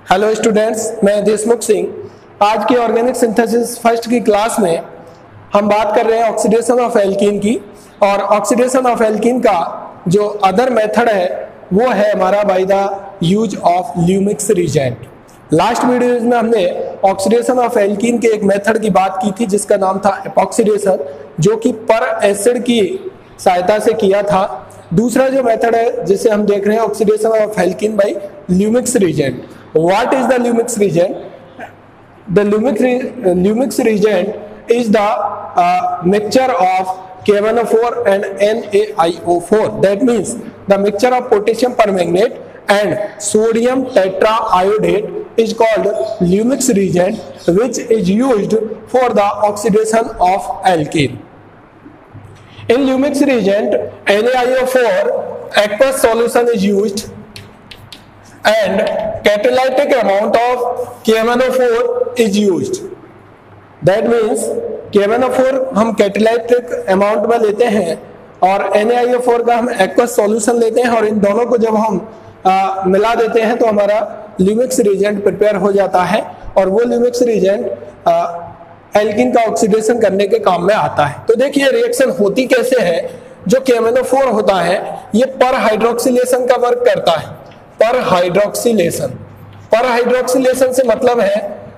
Hello students, मैं देशमुख सिंह। आज की ऑर्गेनिक सिंथेसिस फर्स्ट की क्लास में हम बात कर रहे हैं ऑक्सीडेशन ऑफ एल्कीन की। और ऑक्सीडेशन ऑफ एल्कीन का जो अदर मेथड है वो है हमारा by the use of Lemieux reagent. Last videos में हमने ऑक्सीडेशन ऑफ एल्कीन के एक मेथड की बात की थी जिसका नाम था एपॉक्सीडेशन, जो कि पर एसिड की सहायता से किया था। दूसरा जो मेथड है जिसे हम देख रहे हैं oxidation of alkene by Lemieux reagent. What is the Lumix reagent? The Lumix reagent is the mixture of K1O4 and NaIO4. That means the mixture of potassium permanganate and sodium tetraiodate is called Lumix reagent, which is used for the oxidation of alkene. In Lumix reagent, NaIO4 aqueous solution is used and catalytic amount of K1O4 is used. That means K1O4 हम catalytic amount में लेते हैं और NaIO4 का हम aqueous solution लेते हैं, और इन दोनों को जब हम मिला देते हैं तो हमारा Lumix reagent प्रिपेयर हो जाता है, और वो Lumix reagent एल्कीन का ऑक्सीडेशन करने के काम में आता है। तो देखिए रिएक्शन होती कैसे है। जो K1O4 होता है ये पर हाइड्रोक्सिलेशन का वर्क करता है। पर हाइड्रोक्सिलेशन से मतलब है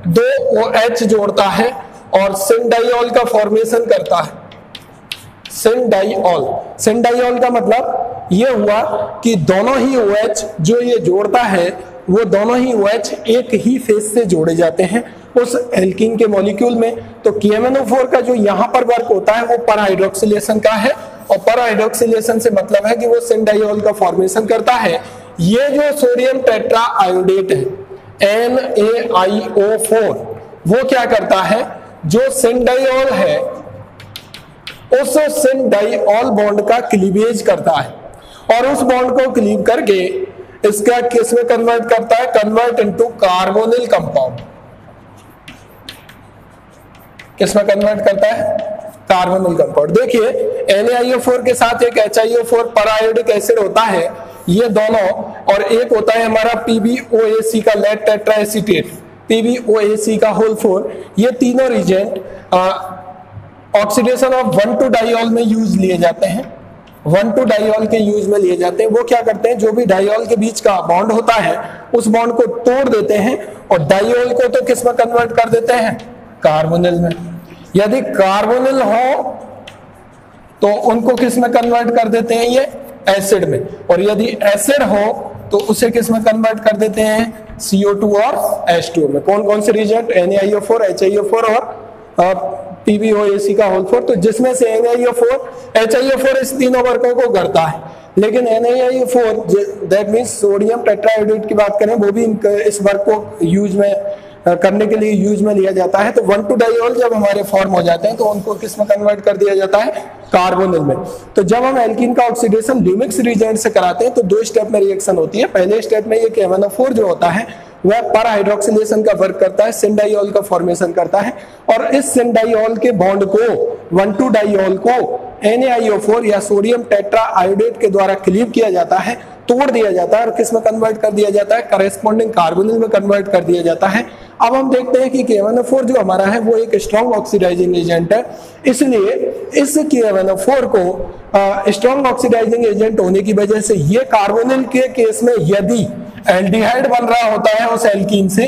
दो OH जोड़ता है और सिनडाइऑल का फॉर्मेशन करता है। सिनडाइऑल का मतलब ये हुआ कि दोनों ही OH जो ये जोड़ता है वो दोनों ही OH एक ही फेज से जोड़े जाते हैं उस एल्कीन के मॉलिक्यूल में। तो KMnO4 का जो यहाँ पर वर्क होता है वो पर हाइड्रोक्सिलेशन का है, और पर हाइड्रोक्सिलेशन से मतलब है कि वो सिनडाइऑल का फॉर्मेशन करता है। ये जो सोडियम टेट्राआयोडेट है NaIO4 वो क्या करता है, जो सिनडाइऑल है उस सिनडाइऑल बॉन्ड का क्लीवेज करता है, और उस बॉन्ड को क्लीव करके इसका किस में कन्वर्ट करता है, कन्वर्ट इनटू कार्बोनिल कंपाउंड। किस में कन्वर्ट करता है, कार्बोनिल कंपाउंड। देखिए NaIO4 के साथ एक HiO4 परायोडिक एसिड होता है, ये दोनों, और एक होता है हमारा PbOAC का लेड टेट्रा एसीटेट, PbOAC का होल 4। ये तीनों रिएजेंट ऑक्सीडेशन ऑफ 1,2-डाइऑल में यूज लिए जाते हैं। 1,2-डाइऑल के यूज में लिए जाते हैं। वो क्या करते हैं, जो भी डाइऑल के बीच का बॉन्ड होता है उस बॉन्ड को तोड़ देते हैं और डाइऑल को तो किस में कन्वर्ट कर देते हैं, कार्बोनिल में। यदि कार्बोनिल हो तो उनको किस में कन्वर्ट कर देते हैं, ये एसिड में, और यदि एसिड हो तो उसे किस में कन्वर्ट कर देते हैं, CO2 और H2 में। कौन कौन से रिएजेंट, NaIO4, HiO4 और PbOAC का होल 4। तो जिसमें से NaIO4, HiO4 इस तीनों वर्कों को करता है, लेकिन NaIO4 दैट मींस सोडियम टेट्राआयोडेट की बात करें वो भी इस वर्क को यूज में करने के लिए यूज में लिया जाता है। तो 1,2-डाइऑल जब हमारे फॉर्म हो जाते हैं तो उनको किस में कन्वर्ट कर दिया जाता है, कार्बोनिल में। तो जब हम एल्कीन का ऑक्सीडेशन ल्यूमिक्स रिएजेंट से कराते हैं तो दो स्टेप में रिएक्शन होती है। पहले स्टेप में ये KMnO4 जो होता है वह पर हाइड्रोक्सिलेशन का वर्क करता है, सिनडाइऑल का फॉर्मेशन करता है, और इस सिनडाइऑल के बॉन्ड को 1,2-डाइऑल को NaIO4 या सोडियम टेट्राआयोडेट के द्वारा क्लीव किया जाता है, तोड़ दिया जाता है, और किस में कन्वर्ट कर दिया जाता है, करेस्पॉन्डिंग कार्बोनिल में कन्वर्ट कर दिया जाता है। अब हम देखते हैं कि KMnO4 जो हमारा है वो एक स्ट्रॉन्ग ऑक्सीडाइजिंग एजेंट है, इसलिए इस KMnO4 को स्ट्रॉन्ग ऑक्सीडाइजिंग एजेंट होने की वजह से ये कार्बोनिल के केस में यदि एल्डिहाइड बन रहा होता है उस एल्कीन से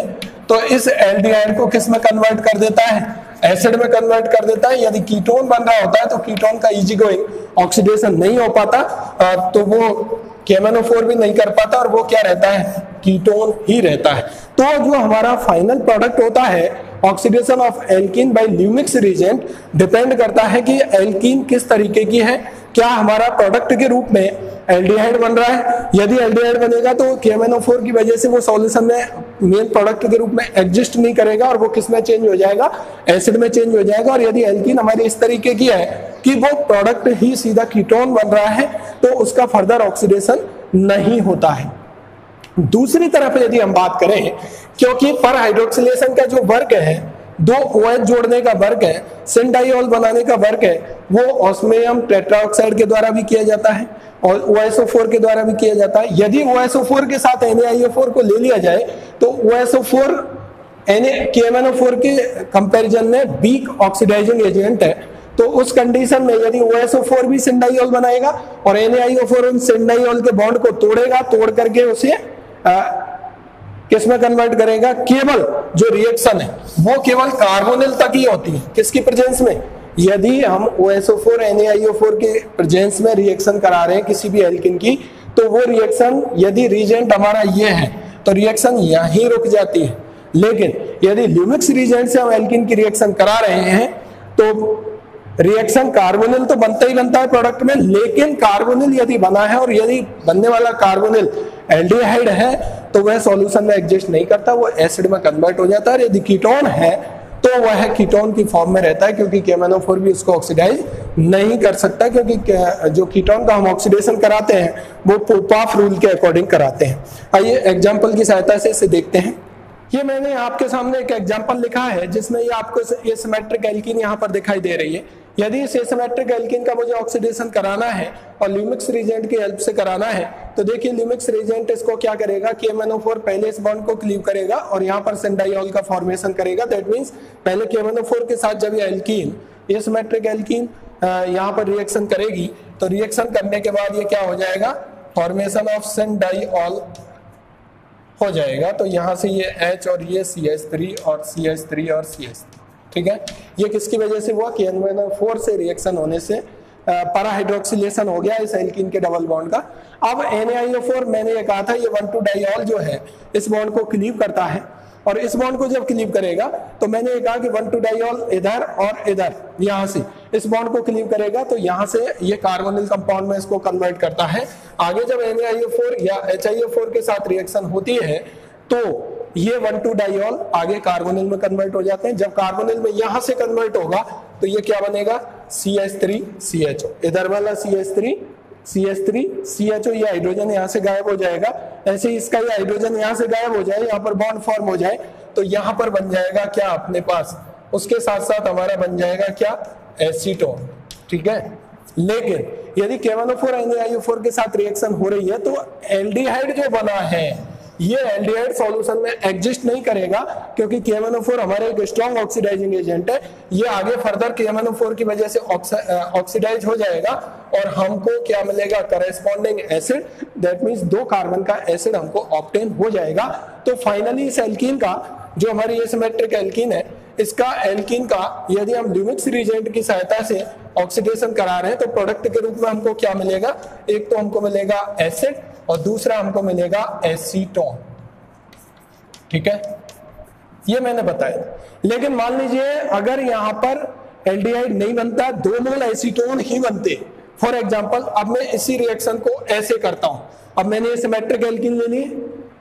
तो इस एल्डिहाइड को किस में कन्वर्ट कर देता है, एसिड में कन्वर्ट कर देता है। यदि कीटोन बन रहा होता है तो कीटोन का इजी गोइंग ऑक्सीडेशन नहीं हो पाता, तो वो KMnO4 भी नहीं कर पाता, और वो क्या रहता है, कीटोन ही रहता है। तो जो हमारा फाइनल प्रोडक्ट होता है oxidation of alkene by Lemieux reagent depend करता है कि एल्कीन किस तरीके की है। क्या हमारा प्रोडक्ट के रूप में एल्डिहाइड बन रहा है, यदि एल्डिहाइड बनेगा तो KMnO4 की वजह से वो सॉल्यूशन में मेन प्रोडक्ट के रूप में एग्जिस्ट नहीं करेगा, और वो किस में चेंज हो जाएगा, एसिड में चेंज हो जाएगा। और यदि एल्कीन हमारी इस तरीके की है कि वो प्रोडक्ट ही सीधा कीटोन बन रहा है तो उसका फर्दर ऑक्सीडेशन नहीं होता है। दूसरी तरफ यदि हम बात करें, क्योंकि पर हाइड्रोक्सिलेशन का जो वर्क है, दो OH जोड़ने का वर्क है, सिनडाइऑल बनाने का वर्क है, वो ऑस्मियम टेट्राऑक्साइड के द्वारा भी किया जाता है और OSO4 के द्वारा भी किया जाता है। यदि OSO4 के साथ NaIO4 को ले लिया जाए तो OSO4 KMnO4 के कंपैरिजन में वीक ऑक्सीडाइजिंग एजेंट है, तो उस कंडीशन में यदि OSO4 भी सिंडाइऑल बनाएगा और NaIO4 उन सिंडाइऑल के बॉन्ड को तोड़ेगा, तोड़ करके उसे किस में कन्वर्ट करेगा, केवल जो रिएक्शन है वो केवल कार्बोनिल तक ही होती है। किसकी प्रेजेंस में? यदि हम OSO4 NaIO4 के प्रेजेंस में रिएक्शन करा रहे हैं किसी भी एल्किन की, तो वो रिएक्शन यदि रीजेंट हमारा ये है तो रिएक्शन यहीं रुक जाती है। लेकिन यदि ल्यूमिक्स रीजेंट से हम एल्किन की रिएक्शन करा रहे हैं तो रिएक्शन कार्बोनिल तो बनता ही बनता है प्रोडक्ट में, लेकिन कार्बोनिल यदि बना है और यदि बनने वाला कार्बोनिल एल्डिहाइड है तो वह सॉल्यूशन में एग्जिस्ट नहीं करता, वो एसिड में कन्वर्ट हो जाता है। यदि कीटोन है तो वह कीटोन की फॉर्म में रहता है, क्योंकि KMnO4 भी उसको ऑक्सीडाइज नहीं कर सकता, क्योंकि जो कीटोन का हम ऑक्सीडेशन कराते हैं वो पोपाफ रूल के अकॉर्डिंग कराते हैं। आइए एग्जाम्पल की सहायता से इसे देखते हैं। ये मैंने आपके सामने एक एग्जाम्पल लिखा है जिसमें ये आपको एसिमेट्रिक एल्कीन यहाँ पर दिखाई दे रही है। यदि इस एसिमेट्रिक एल्कीन का मुझे ऑक्सीडेशन कराना है और ल्यूमिक्स रीजेंट की हेल्प से कराना है, तो देखिए ल्यूमिक्स रीजेंट इसको क्या करेगा, KMnO4 पहले इस बॉन्ड को क्लीव करेगा और यहाँ पर सिंडाइऑल का फॉर्मेशन करेगा। दैट मींस पहले KMnO4 के साथ जब ये एल्कीन, एसिमेट्रिक एल्कीन यहाँ पर रिएक्शन करेगी, तो रिएक्शन करने के बाद ये क्या हो जाएगा, फॉर्मेशन ऑफ सिंडाइऑल हो जाएगा। तो यहाँ से ये H और ये CH3 और CH3 और CH3, ठीक है। ये किसकी वजह से हुआ, KMnO4 से रिएक्शन होने से पैरा हाइड्रोक्सिलेशन हो गया इस एल्कीन के डबल बॉन्ड का। अब NaIO4 मैंने ये कहा था ये 1,2 डाइऑल जो है इस बॉन्ड को क्लीव करता है, और इस बॉन्ड को जब क्लीव करेगा तो मैंने ये कहा कि 1,2 डाइऑल इधर और इधर यहाँ से इस बॉन्ड को क्लीव करेगा, तो यहाँ से ये कार्बोनिल कंपाउंड में इसको कन्वर्ट करता है। आगे जब NaIO4 या HiO4 के साथ रिएक्शन होती है तो ये 1,2 डाइऑल आगे कार्बोनिल में कन्वर्ट हो जाते हैं। जब कार्बोनिल में यहां से कन्वर्ट होगा तो ये क्या बनेगा, CH3 CHO, इधर वाला CH3 CHO, ये हाइड्रोजन यहाँ से गायब हो जाएगा। ऐसे ही इसका ये हाइड्रोजन यहाँ से गायब हो जाए, यहाँ पर बॉन्ड फॉर्म हो जाए, तो यहाँ पर बन जाएगा क्या अपने पास, उसके साथ साथ हमारा बन जाएगा क्या, एसीटोन, ठीक है। लेकिन यदि KMnO4 NaIO4 के साथ रिएक्शन हो रही है तो एल्डिहाइड जो बना है ये एल्डिहाइड सॉल्यूशन में एग्जिस्ट नहीं करेगा, क्योंकि KMnO4 हमारे एक स्ट्रॉन्ग ऑक्सीडाइजिंग एजेंट है। ये आगे फर्दर KMnO4 की वजह से ऑक्सीडाइज हो जाएगा और हमको क्या मिलेगा, corresponding acid. That means 2 carbon का एसिड हमको ऑब्टेन हो जाएगा। तो फाइनली इस एल्कीन का, जो हमारी एसिमेट्रिक एल्कीन है, इसका एल्कीन का यदि हम ल्यूमिक्स रीजेंट की सहायता से ऑक्सीडेशन करा रहे हैं तो प्रोडक्ट के रूप में हमको क्या मिलेगा, एक तो हमको मिलेगा एसिड और दूसरा हमको मिलेगा एसीटोन, ठीक है। ये मैंने बताया। लेकिन मान लीजिए अगर यहां पर एल्डिहाइड नहीं बनता, 2 मोल एसीटोन ही बनते। फॉर एग्जांपल अब मैं इसी रिएक्शन को ऐसे करता हूं। अब मैंने ये सिमेट्रिक एल्कीन ले ली,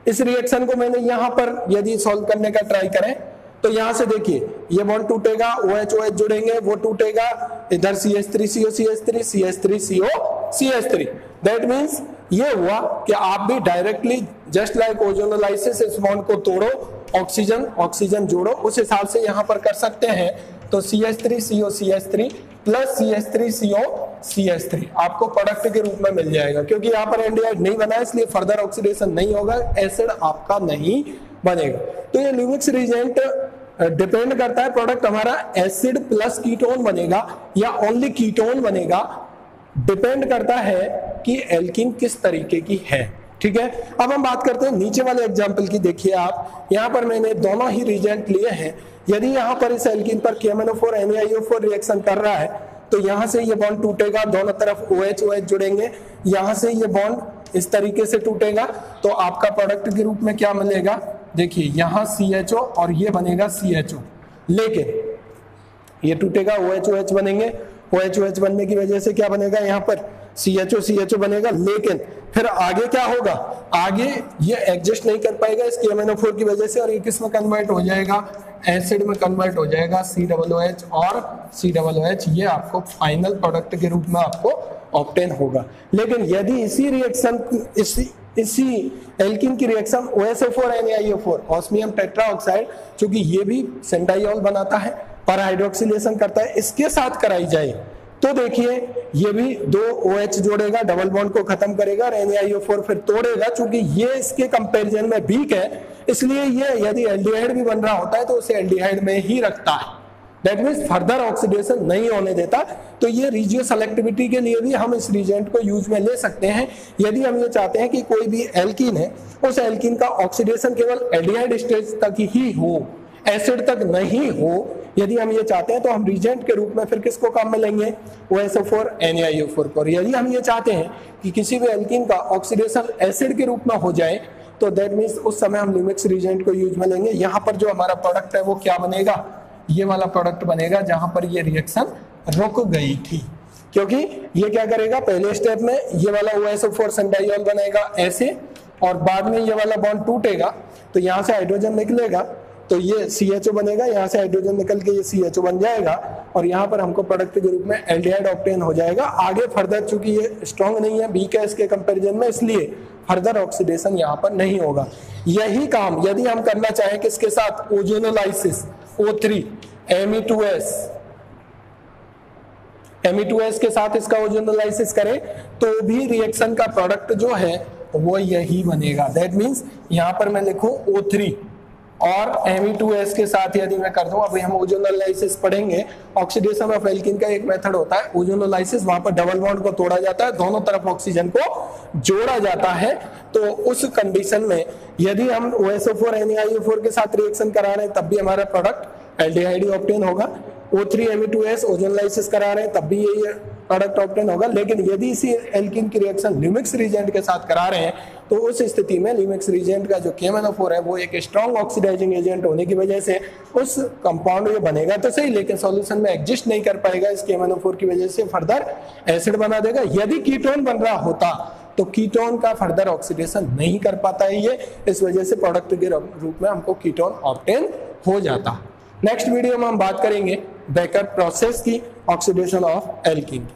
इस रिएक्शन को मैंने यहां पर यदि सॉल्व करने का ट्राई करें तो यहां से देखिए ये बॉन्ड टूटेगा, OH जुड़ेंगे, वो टूटेगा, इधर CH3CO CH3 CH3CO CH3। That means ये हुआ कि आप भी डायरेक्टली जस्ट लाइक ओजोनोलाइसिस इस बॉन्ड को तोड़ो, ऑक्सीजन जोड़ो, उस हिसाब से यहां पर कर सकते हैं। तो CH3CO CH3 plus CH3CO CH3 आपको प्रोडक्ट के रूप में मिल जाएगा। क्योंकि यहाँ पर एल्डिहाइड नहीं बना है इसलिए फर्दर ऑक्सीडेशन नहीं होगा, एसिड आपका नहीं बनेगा। तो ये ल्यूमिक्स रीजेंट डिपेंड करता है प्रोडक्ट हमारा एसिड प्लस कीटोन बनेगा या ओनली कीटोन बनेगा, डिपेंड करता है कि एल्कीन किस तरीके की है, ठीक है। अब हम बात करते हैं नीचे वाले एग्जांपल की। देखिए आप यहाँ पर मैंने दोनों ही रिजेंट लिए हैं। यदि यहाँ पर इस एल्कीन पर KMnO4 NaIO4 रिएक्शन कर रहा है तो यहाँ से ये बॉन्ड टूटेगा, दोनों तरफ OH जुड़ेंगे, यहाँ से ये बॉन्ड इस तरीके से टूटेगा, तो आपका प्रोडक्ट के रूप में क्या मिलेगा, देखिए यहाँ CHO और ये बनेगा CHO। लेकिन ये टूटेगा, OH बनेंगे, OH बनने की वजह से क्या बनेगा, यहाँ पर CHO बनेगा। लेकिन फिर आगे क्या होगा, आगे ये एडजस्ट नहीं कर पाएगा इस KMnO4 की वजह से और ये किस में कन्वर्ट हो जाएगा, एसिड में कन्वर्ट हो जाएगा, COOH और COOH। ये आपको फाइनल प्रोडक्ट के रूप में आपको ऑब्टेन होगा। लेकिन यदि इसी रिएक्शन इसी एल्कीन की reaction OSO4 NaIO4 osmium tetroxide, चूंकि ये भी सिंडाइऑल बनाता है, पैरा हाइड्रोक्सिलेशन करता है, इसके साथ कराई जाए तो देखिए ये भी 2 OH जोड़ेगा, डबल बॉन्ड को खत्म करेगा और NaIO4 फिर तोड़ेगा। चूंकि ये इसके कंपैरिजन में वीक है, इसलिए ये यदि एल्डिहाइड भी बन रहा होता है तो उसे एल्डिहाइड में ही रखता है, दैट मीन्स फर्दर ऑक्सीडेशन नहीं होने देता। तो ये रिजियो सेलेक्टिविटी के लिए भी हम इस रिएजेंट को यूज में ले सकते हैं। यदि हम ये चाहते हैं कि कोई भी एल्कीन है उस एल्कीन का ऑक्सीडेशन केवल एल्डिहाइड स्टेज तक ही हो, एसिड तक नहीं हो, यदि हम ये चाहते हैं तो हम रिएजेंट के रूप में फिर किसको काम में लेंगे, OSO4 NaIO4 को। यदि हम ये चाहते हैं कि किसी भी एल्कीन का ऑक्सीडेशन एसिड के रूप में हो जाए तो दैट मीन्स उस समय हम लिमिक्स रिएजेंट को यूज में लेंगे। यहाँ पर जो हमारा प्रोडक्ट है वो क्या बनेगा, ये वाला प्रोडक्ट बनेगा जहां पर ये रिएक्शन रुक गई थी, क्योंकि ये क्या करेगा, पहले स्टेप में ये वाला OSO4 संडाइऑल बनेगा ऐसे, और बाद में ये वाला बॉन्ड टूटेगा तो यहाँ से हाइड्रोजन निकलेगा तो ये CHO बनेगा, यहाँ से हाइड्रोजन निकल के ये CHO बन जाएगा और यहाँ पर हमको प्रोडक्ट के रूप में एल्डिहाइड ऑक्टेन हो जाएगा। आगे फर्दर चूंकि ये स्ट्रॉन्ग नहीं है वीक है इसके कंपैरिजन में, इसलिए फर्दर ऑक्सीडेशन यहाँ पर नहीं होगा। यही काम यदि हम करना चाहें किसके साथ, ओजोनोलाइसिस O3 Me2S के साथ इसका ओजोनोलाइसिस करें तो भी रिएक्शन का प्रोडक्ट जो है वो यही बनेगा। दैट मींस यहाँ पर मैं लिखूं O3 और Me2S के साथ यदि मैं कर दूं, अभी हम ओजोनोलाइसिस पढ़ेंगे, ऑक्सीडेशन ऑफ एल्कीन का एक मेथड होता है ओजोनोलाइसिस, वहां पर डबल बॉन्ड को तोड़ा जाता है, दोनों तरफ ऑक्सीजन को जोड़ा जाता है। तो उस कंडीशन में यदि हम OSO4 NaIO4 के साथ रिएक्शन करा रहे हैं तब भी हमारा प्रोडक्ट एल्डिहाइड ऑक्टेन होगा, O3 Me2S ओजोनोलाइसिस करा रहे हैं तब भी यही प्रोडक्ट ऑक्टेन होगा। लेकिन यदि इसी एल्कीन की रिएक्शन लिमिक्स रिएजेंट के साथ करा रहे हैं तो उस स्थिति में लिमिक्स रिएजेंट का जो KMnO4 है वो एक स्ट्रॉन्ग ऑक्सीडाइजिंग एजेंट होने की वजह से उस कंपाउंड ये बनेगा तो सही, लेकिन सॉल्यूशन में एग्जिस्ट नहीं कर पाएगा, इस KMnO4 की वजह से फर्दर एसिड बना देगा। यदि कीटोन बन रहा होता तो कीटोन का फर्दर ऑक्सीडेशन नहीं कर पाता है ये, इस वजह से प्रोडक्ट के रूप में हमको कीटोन ऑब्टेन हो जाता। नेक्स्ट वीडियो में हम बात करेंगे बेकर प्रोसेस की, ऑक्सीडेशन ऑफ एल्कीन की।